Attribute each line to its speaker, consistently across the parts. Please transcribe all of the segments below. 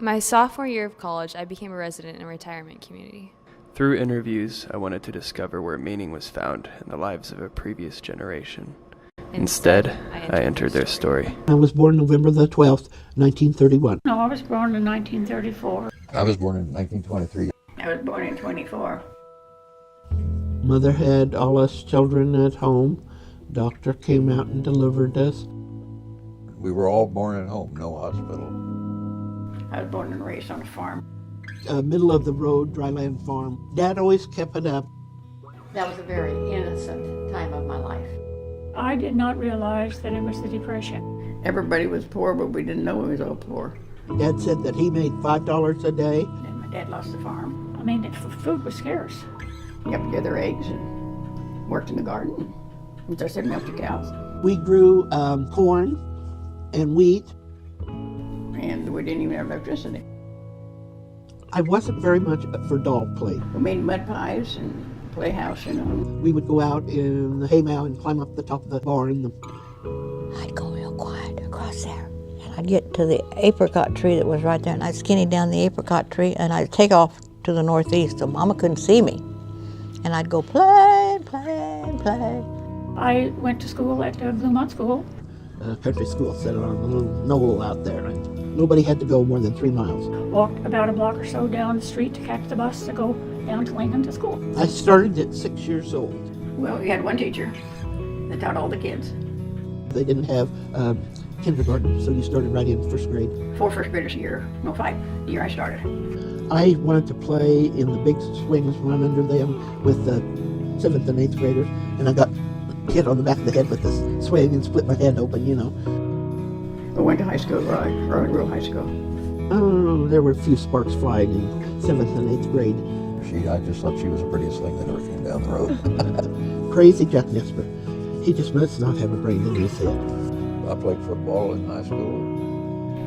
Speaker 1: My sophomore year of college, I became a resident in a retirement community.
Speaker 2: Through interviews, I wanted to discover where meaning was found in the lives of a previous generation. Instead, I entered their story.
Speaker 3: I was born November the 12th, 1931.
Speaker 4: No, I was born in 1934.
Speaker 5: I was born in 1923.
Speaker 4: I was born in 24.
Speaker 3: Mother had all us children at home. Doctor came out and delivered us.
Speaker 5: We were all born at home, no hospital.
Speaker 4: I was born and raised on a farm.
Speaker 3: Middle of the road, dryland farm. Dad always kept it up.
Speaker 6: That was a very innocent time of my life.
Speaker 4: I did not realize that it was the Depression.
Speaker 7: Everybody was poor, but we didn't know we was all poor.
Speaker 3: Dad said that he made $5 a day.
Speaker 4: And my dad lost the farm. I mean, food was scarce.
Speaker 7: You got to gather eggs and worked in the garden. And just said milk the cows.
Speaker 3: We grew corn and wheat.
Speaker 7: And we didn't even have electricity.
Speaker 3: I wasn't very much for doll play.
Speaker 7: We made mud pies and playhouse, you know.
Speaker 3: We would go out in the haymow and climb up the top of the barn.
Speaker 6: I'd go real quiet across there. And I'd get to the apricot tree that was right there, and I'd skinny down the apricot tree, and I'd take off to the northeast so Mama couldn't see me. And I'd go play, play, play.
Speaker 4: I went to school at Bluemont School.
Speaker 3: Country school set on a little knoll out there. And nobody had to go more than 3 miles.
Speaker 4: Walked about a block or so down the street to catch the bus to go down to Lincoln to school.
Speaker 3: I started at 6 years old.
Speaker 7: Well, we had one teacher that taught all the kids.
Speaker 3: They didn't have kindergarten, so you started right in first grade.
Speaker 7: 4 first graders a year. No, 5 the year I started.
Speaker 3: I wanted to play in the big swings, run under them with the 7th and 8th graders, and I got hit on the back of the head with the swing and split my head open, you know.
Speaker 7: I went to high school, rural high school.
Speaker 3: Oh, there were a few sparks flying in 7th and 8th grade.
Speaker 5: I just thought she was the prettiest thing that ever came down the road.
Speaker 3: Crazy Jack Nesper. He just must not have a brain in his head.
Speaker 5: I played football in high school.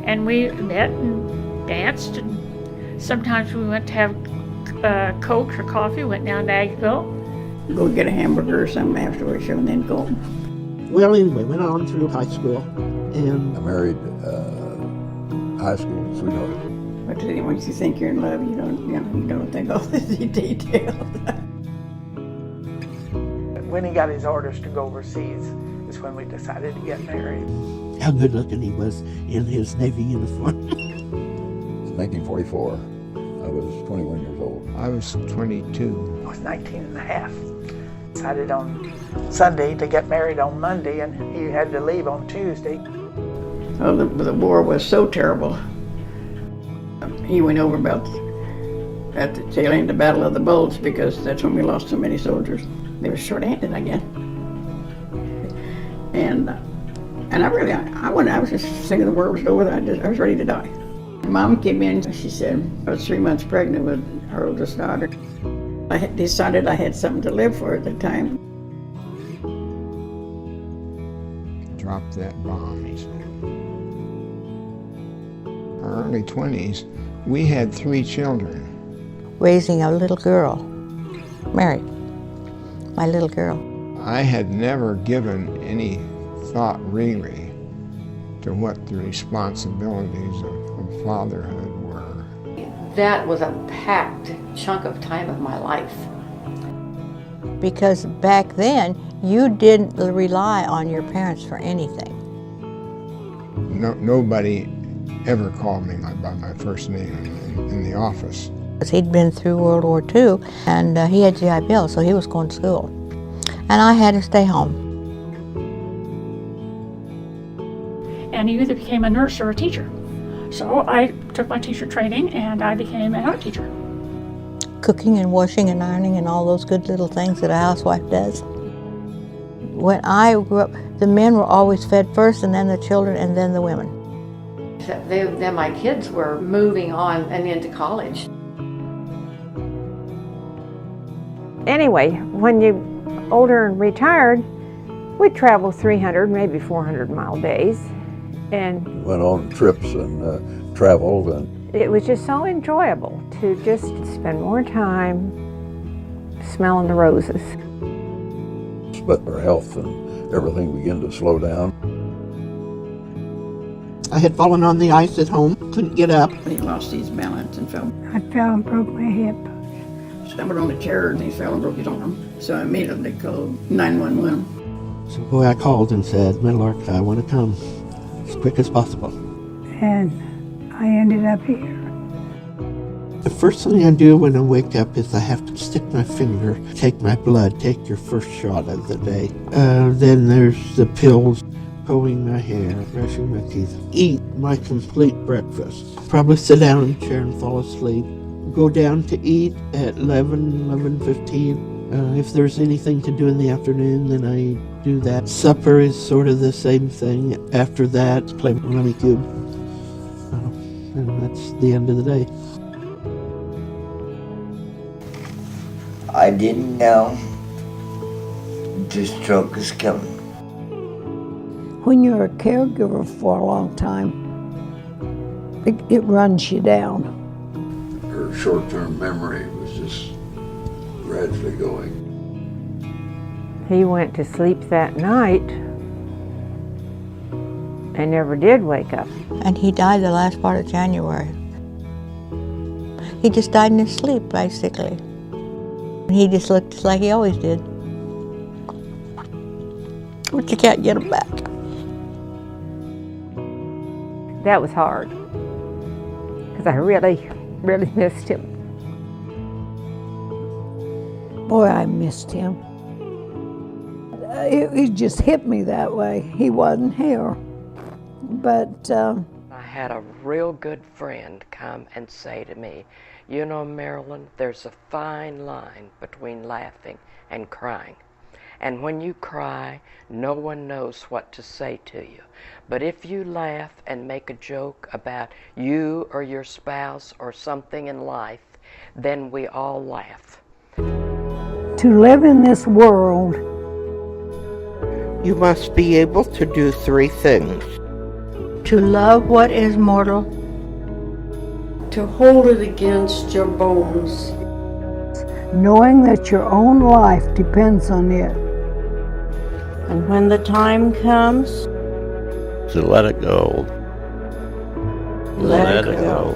Speaker 4: And we met and danced, and sometimes we went to have Coke or coffee, went down to Aggieville.
Speaker 7: Go get a hamburger or something afterwards, and then go.
Speaker 3: Well, anyway, went on through high school,
Speaker 5: I
Speaker 3: and
Speaker 5: married high school sweetheart.
Speaker 7: But once you think you're in love, you don't think all the details.
Speaker 8: When he got his orders to go overseas is when we decided to get married.
Speaker 3: how good looking he was in his Navy uniform.
Speaker 5: It was 1944. I was 21 years old.
Speaker 9: I was 22.
Speaker 8: I was 19 and a half. Decided on Sunday to get married on Monday, and he had to leave on Tuesday.
Speaker 7: Oh, the war was so terrible. He went over about at the tail end of the Battle of the Bulge because that's when we lost so many soldiers. They were short-handed, I guess. And I was just thinking the war was over. I was ready to die. Mom came in. She said I was 3 months pregnant with her oldest daughter. I had decided I had something to live for at the time.
Speaker 9: Drop that bomb, he said. Our early 20s, we had 3 children.
Speaker 6: Raising a little girl, Mary, my little girl.
Speaker 9: I had never given any thought really to what the responsibilities of fatherhood were.
Speaker 6: That was a packed chunk of time of my life. Because back then, you didn't rely on your parents for anything.
Speaker 9: Nobody ever called me by my first name in the office.
Speaker 6: He'd been through World War II, and he had GI Bill, so he was going to school. And I had to stay home.
Speaker 4: And you either became a nurse or a teacher. So I took my teacher training, and I became an art teacher.
Speaker 6: Cooking and washing and ironing and all those good little things that a housewife does. When I grew up, the men were always fed first, and then the children, and then the women. Then my kids were moving on and into college.
Speaker 10: Anyway, when you're older and retired, we'd travel 300, maybe 400-mile days. And
Speaker 5: Went on trips and traveled. And
Speaker 10: it was just so enjoyable to just spend more time smelling the roses.
Speaker 5: But our health and everything began to slow down.
Speaker 3: I had fallen on the ice at home, couldn't get up.
Speaker 7: He lost his balance and fell.
Speaker 10: I fell and broke my hip.
Speaker 7: Stumbled on the chair and he fell and broke his arm. So I immediately called 911.
Speaker 3: So boy, I called and said, Meadowlark, I want to come as quick as possible.
Speaker 10: And I ended up here.
Speaker 3: The first thing I do when I wake up is I have to stick my finger, take my blood, take your first shot of the day. Then there's the pills, combing my hair, brushing my teeth, eat my complete breakfast. Probably sit down in the chair and fall asleep. Go down to eat at 11:15. If there's anything to do in the afternoon, then I do that. Supper is sort of the same thing. After that, play Rummy Cube. And that's the end of the day.
Speaker 11: I didn't know the stroke was coming.
Speaker 10: When you're a caregiver for a long time, it runs you down.
Speaker 5: Her short-term memory was just gradually going.
Speaker 10: He went to sleep that night and never did wake up.
Speaker 6: And he died the last part of January. He just died in his sleep, basically. He just looked just like he always did. But you can't get him back.
Speaker 10: That was hard, because I really, really missed him. Boy, I missed him. It just hit me that way. He wasn't here. But
Speaker 12: I had a real good friend come and say to me, you know, Marilyn, there's a fine line between laughing and crying. And when you cry, no one knows what to say to you. But if you laugh and make a joke about you or your spouse or something in life, then we all laugh.
Speaker 10: to live in this world,
Speaker 13: you must be able to do three things.
Speaker 6: To love what is mortal,
Speaker 14: to hold it against your bones,
Speaker 10: knowing that your own life depends on it.
Speaker 14: and when the time comes,
Speaker 15: to let it go.
Speaker 14: let it go.